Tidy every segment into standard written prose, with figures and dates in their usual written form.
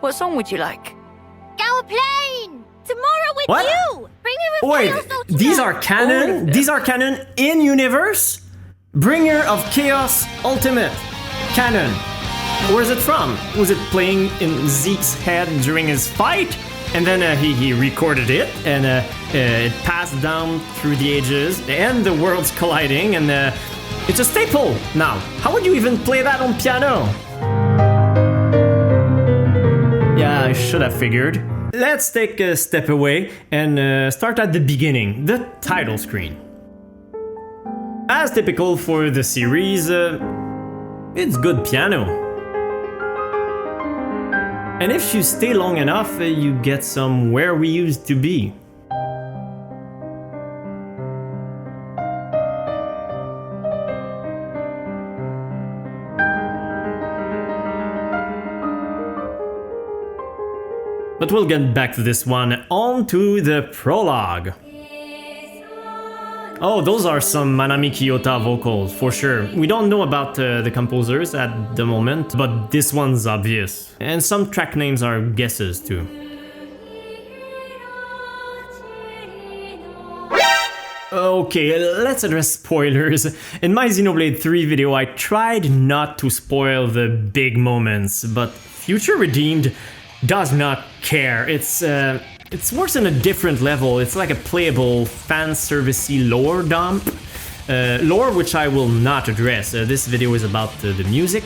What song would you like? Our plane! Tomorrow with What? you! Bringer of Wait, Chaos Ultimate! these are canon? Oh. These are canon in universe? Bringer of Chaos Ultimate. Canon. Where's it from? Was it playing in Zeke's head during his fight? And then he recorded it, and it passed down through the ages, and the worlds colliding, and it's a staple now. How would you even play that on piano? Yeah, I should have figured. Let's take a step away and start at the beginning, the title screen. As typical for the series, it's good piano. And if you stay long enough, you get some Where We Used to Be. But we'll get back to this one. On to the prologue. Oh, those are some Manami Kiyota vocals, for sure. We don't know about the composers at the moment, but this one's obvious. And some track names are guesses too. Okay, let's address spoilers. In my Xenoblade 3 video, I tried not to spoil the big moments, but Future Redeemed does not care. It's worse on a different level. It's like a playable fan-servicey lore dump. Lore which I will not address. This video is about the music.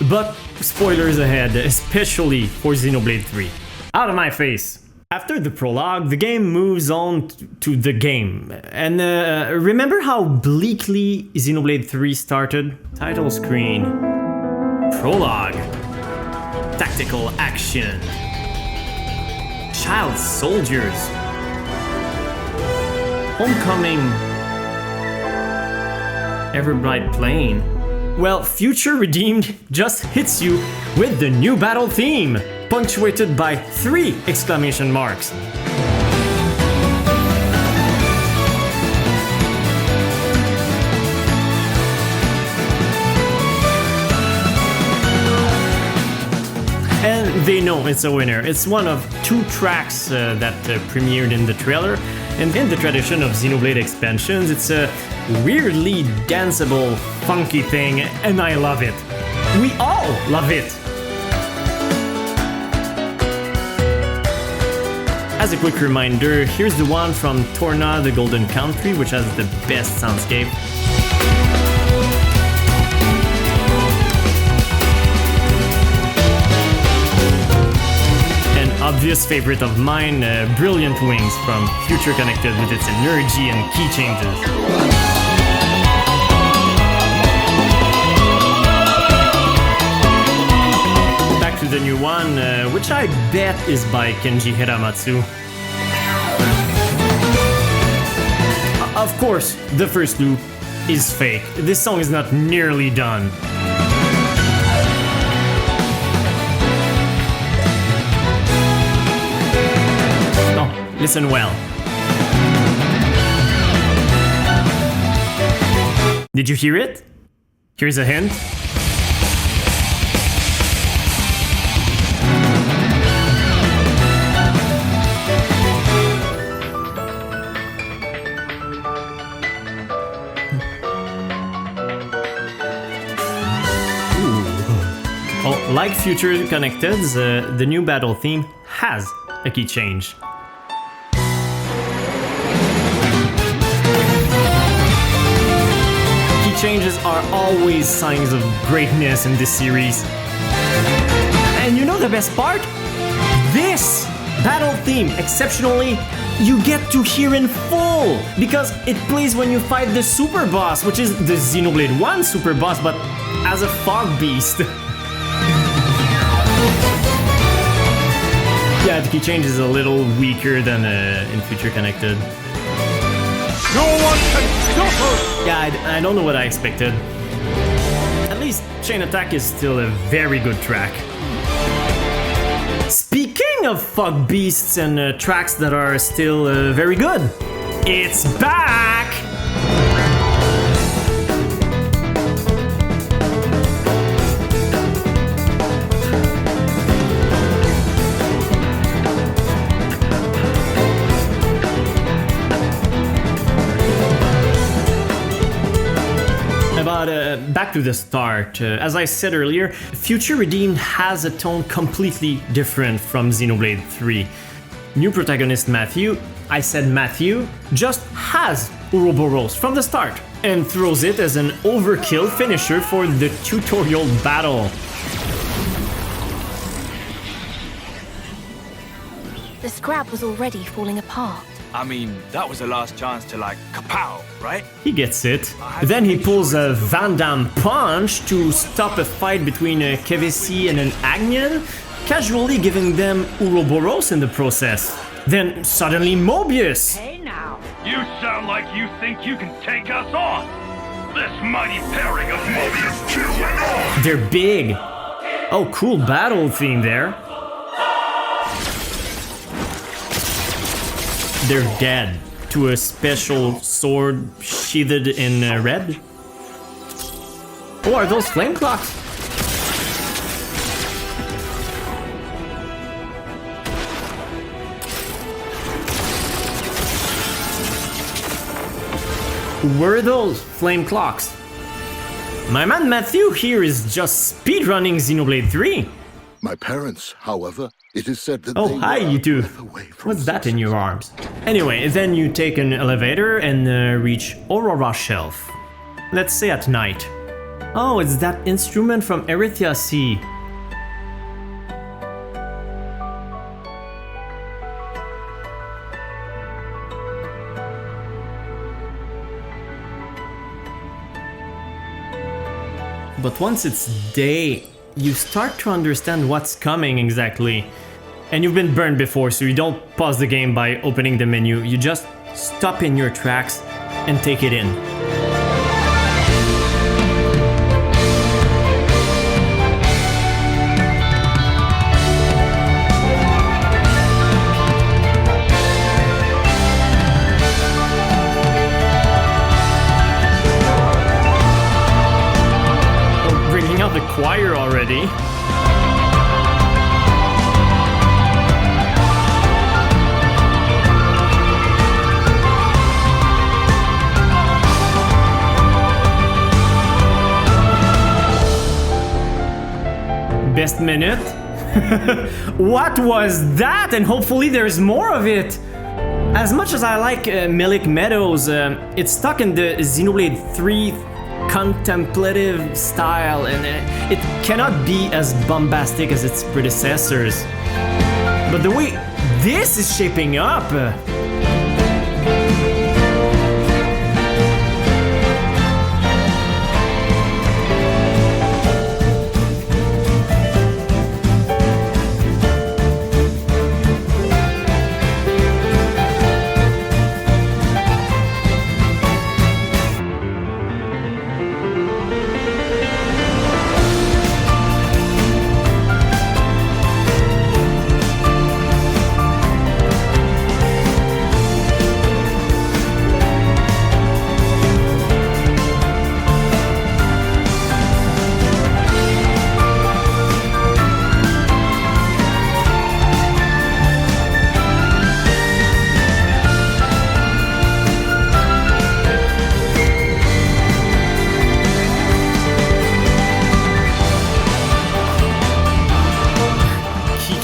But spoilers ahead, especially for Xenoblade 3. Out of my face! After the prologue, the game moves on to the game. And remember how bleakly Xenoblade 3 started? Title screen. Prologue. Tactical action. Child soldiers. Homecoming. Everbright Plain. Well, Future Redeemed just hits you with the new battle theme, punctuated by 3 exclamation marks. And they know it's a winner. It's one of 2 tracks that premiered in the trailer. And in the tradition of Xenoblade expansions, it's a weirdly danceable, funky thing, and I love it. We all love it! As a quick reminder, here's the one from Torna, the Golden Country, which has the best soundscape. Obvious favorite of mine, Brilliant Wings from Future Connected with its energy and key changes. Back to the new one, which I bet is by Kenji Hiramatsu. Of course, the first loop is fake. This song is not nearly done. Listen well. Did you hear it? Here's a hint. Oh, like Future Connected's, the new battle theme has a key change. Changes are always signs of greatness in this series. And you know the best part? This battle theme, exceptionally, you get to hear in full, because it plays when you fight the super boss, which is the Xenoblade 1 super boss, but as a fog beast. Yeah, the key change is a little weaker than in Future Connected. No one can stop us! Yeah, I don't know what I expected. At least Chain Attack is still a very good track. Speaking of fog beasts and tracks that are still very good, it's back! But back to the start. As I said earlier, Future Redeemed has a tone completely different from Xenoblade 3. New protagonist Matthew, I said Matthew, just has Ouroboros from the start and throws it as an overkill finisher for the tutorial battle. The scrap was already falling apart. I mean, that was the last chance to like kapow, right? He gets it. Then he pulls a Van Damme punch to stop a fight between a Kevesi and an Agnian, casually giving them Ouroboros in the process. Then suddenly Mobius! You sound like you think you can take us on. This mighty pairing of Mobius 2 and on. They're big. Oh, cool battle theme there. They're dead to a special sword sheathed in red. Oh, are those flame clocks? Were those flame clocks? My man Matthew here is just speedrunning Xenoblade 3. My parents, however, it is said that Oh, they hi, were you a two. breath away from What's that in your success. arms? Anyway, then you take an elevator and reach Aurora Shelf. Let's say at night. Oh, it's that instrument from Erythia Sea. But once it's day, you start to understand what's coming exactly. And you've been burned before, so you don't pause the game by opening the menu, you just stop in your tracks and take it in. Bringing out the choir already. Best minute? What was that? And hopefully there's more of it. As much as I like Melic Meadows, it's stuck in the Xenoblade 3 contemplative style, and it cannot be as bombastic as its predecessors. But the way this is shaping up...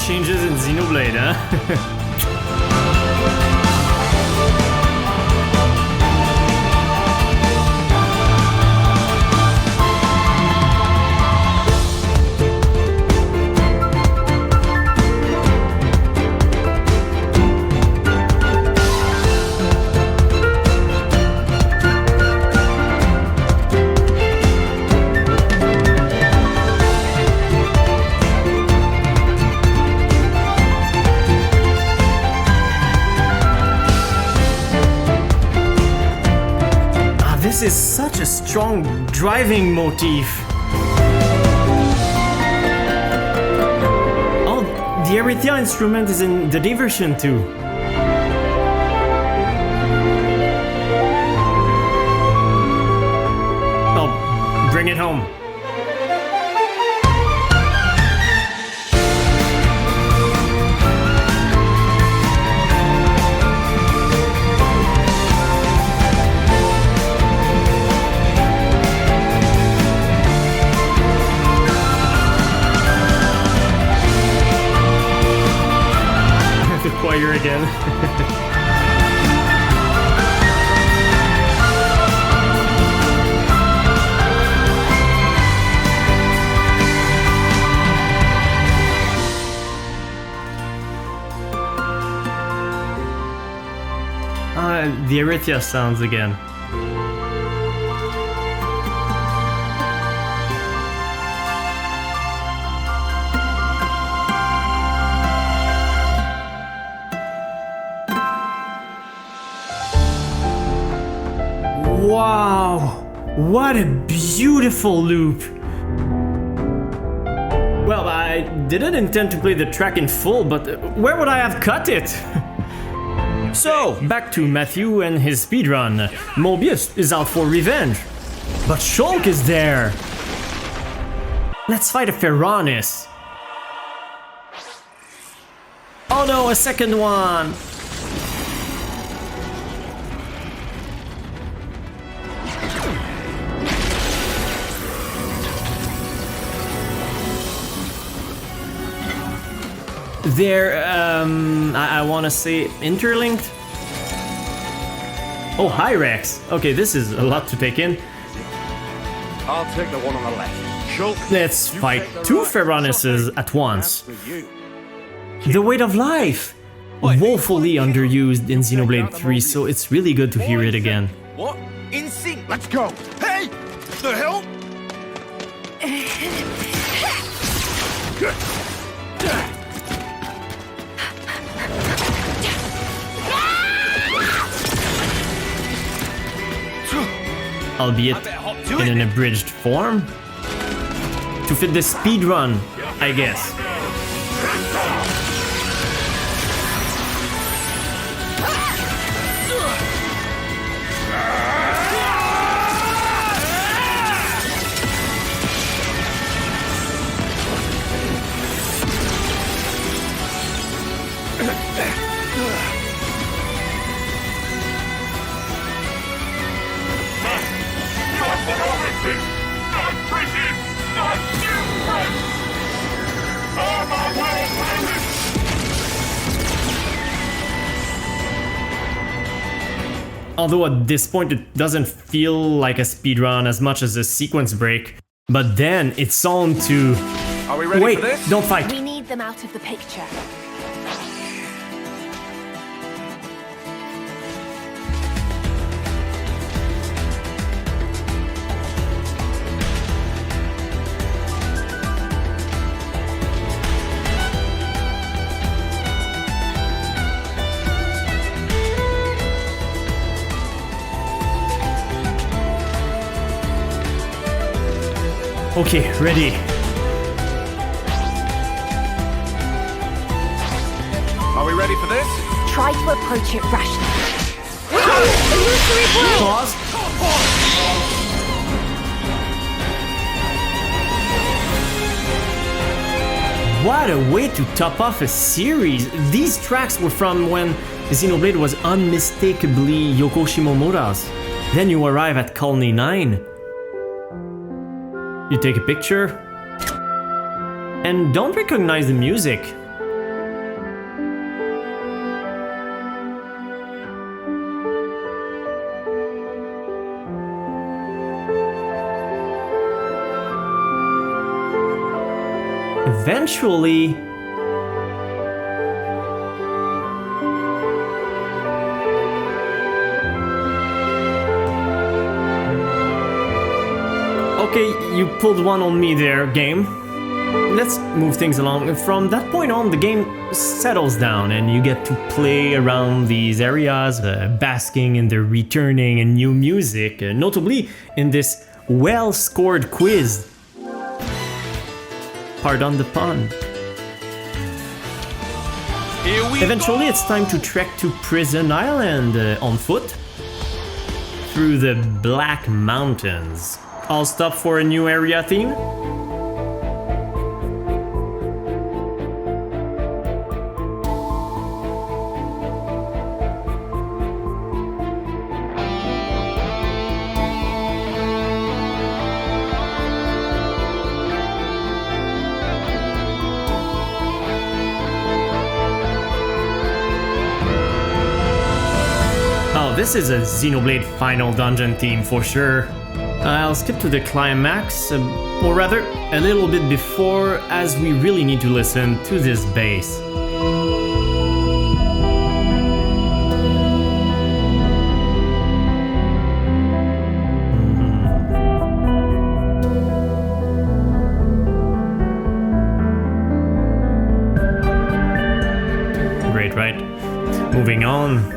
changes in Xenoblade, huh? This is such a strong driving motif. Oh, the Erythia instrument is in the day version too. Oh, bring it home. spoiler again. The Erythia sounds again. Wow! What a beautiful loop! Well, I didn't intend to play the track in full, but where would I have cut it? So, back to Matthew and his speedrun. Mobius is out for revenge. But Shulk is there! Let's fight a Ferronis. Oh no, a second one! They're, I wanna say interlinked? Oh, hi Rex. Okay, this is a lot to take in. I'll take the one on the left. Shulk, Let's you fight take the two right. Ferronises at once. That's for you. The Weight of Life! Woefully underused in Xenoblade 3, so it's really good to hear it again. What? In sync. Let's go. Hey! The hell? Albeit better hop to in it. an abridged form. To fit the speedrun, I guess. Although at this point it doesn't feel like a speedrun as much as a sequence break. But then it's on to... Are we ready Wait, for this? don't fight! We need them out of the picture. Okay, ready. Are we ready for this? Try to approach it rationally. Illusory blow! Pause. What a way to top off a series! These tracks were from when Xenoblade was unmistakably Yoko Shimomura's. Then you arrive at Colony 9. You take a picture and don't recognize the music. Eventually, okay, you pulled one on me there, game. Let's move things along. From that point on, the game settles down and you get to play around these areas, basking in the returning and new music, notably in this well-scored quiz. Pardon the pun. Here we Eventually, it's time to trek to Prison Island on foot through the Black Mountains. I'll stop for a new area theme. this is a Xenoblade final dungeon theme for sure. I'll skip to the climax, or rather, a little bit before, as we really need to listen to this bass. Great, right? Moving on.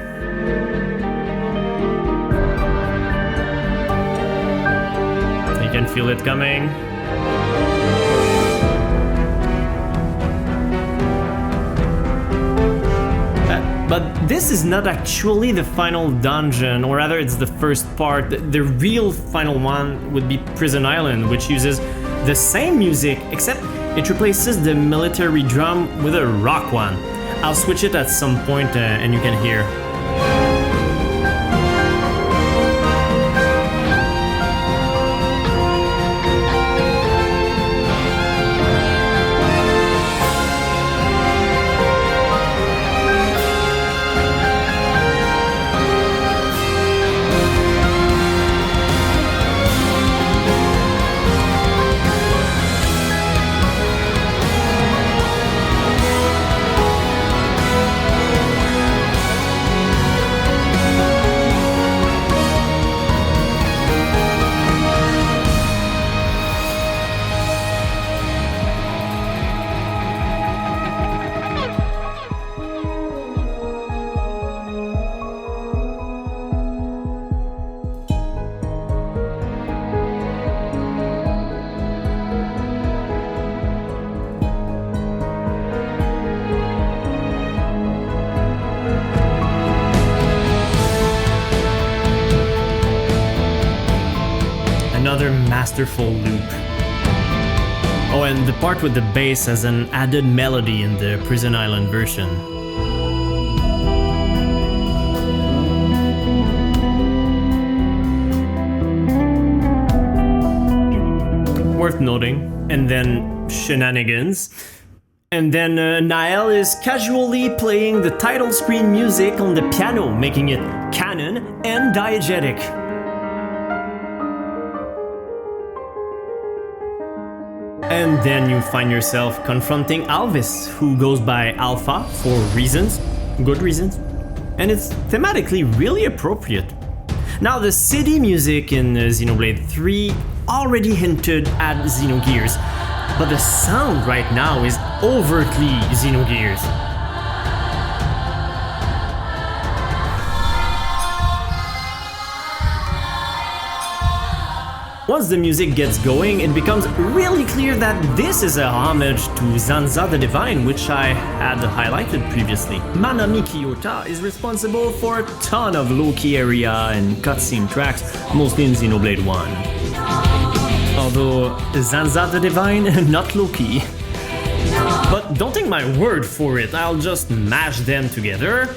You can feel it coming. But this is not actually the final dungeon, or rather it's the first part. The real final one would be Prison Island, which uses the same music, except it replaces the military drum with a rock one. I'll switch it at some point and you can hear. Another masterful loop. Oh, and the part with the bass has an added melody in the Prison Island version. Worth noting. And then shenanigans. And then Nael is casually playing the title screen music on the piano, making it canon and diegetic. And then you find yourself confronting Alvis, who goes by Alpha for reasons, good reasons, and it's thematically really appropriate. Now, the city music in Xenoblade 3 already hinted at Xenogears, but the sound right now is overtly Xenogears. Once the music gets going, it becomes really clear that this is a homage to Zanza the Divine, which I had highlighted previously. Manami Kiyota is responsible for a ton of low-key area and cutscene tracks, mostly in Xenoblade 1. Although Zanza the Divine, not low-key. But don't take my word for it, I'll just mash them together.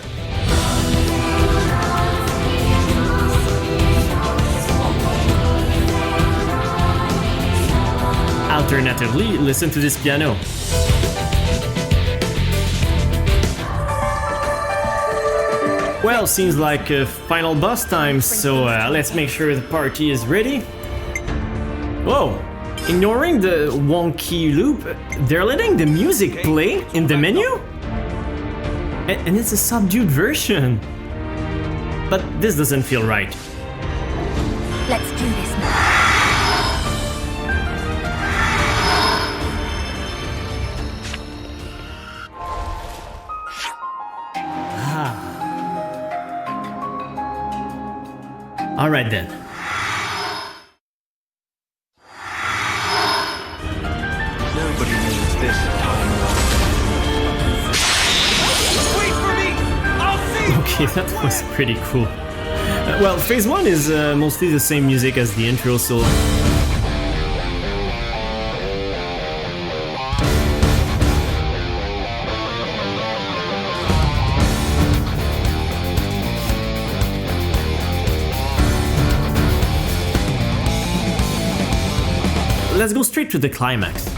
Alternatively, listen to this piano. Well, seems like final boss time, so let's make sure the party is ready. Whoa! Ignoring the wonky loop, they're letting the music play in the menu? And it's a subdued version. But this doesn't feel right. Let's do this now. Alright then. Nobody needs this time. Wait for me! I'll see! Okay, that was pretty cool. Well, phase 1 is mostly the same music as the intro, so... Let's go straight to the climax.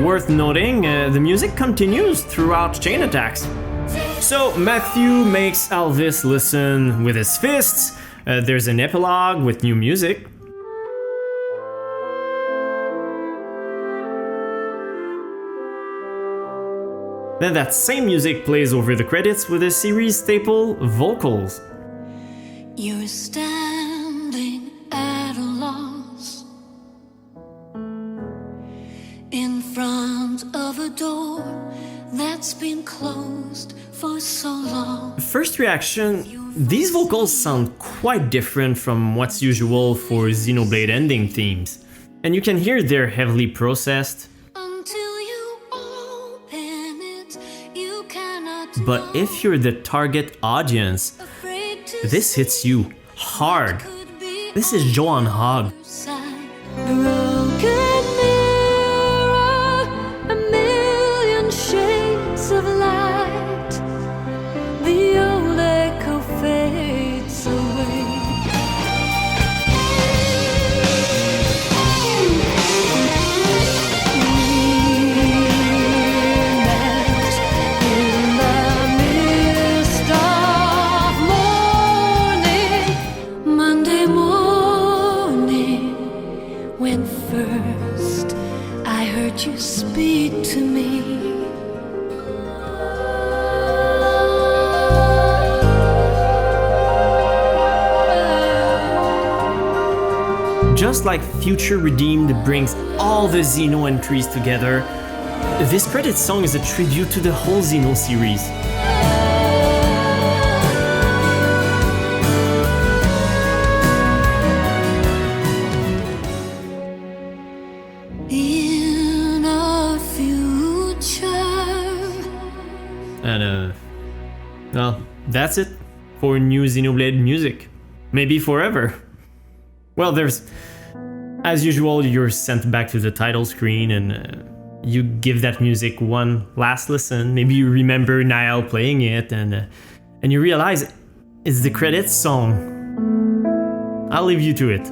worth noting, the music continues throughout chain attacks. So Matthew makes Alvis listen with his fists, there's an epilogue with new music. Then that same music plays over the credits with a series staple, vocals. You're standing at a loss in front of a door that's been closed for so long. First reaction, these vocals sound quite different from what's usual for Xenoblade ending themes. And you can hear they're heavily processed. But if you're the target audience, this hits you hard. This is Joan Hogg. Broken mirror, a million shades of light. The old echo fades away. You speak to me. Just like Future Redeemed brings all the Xeno entries together, this credit song is a tribute to the whole Xeno series. And well, that's it for new Xenoblade music. Maybe forever. Well, as usual, you're sent back to the title screen and you give that music one last listen. Maybe you remember Niall playing it and you realize it's the credits song. I'll leave you to it.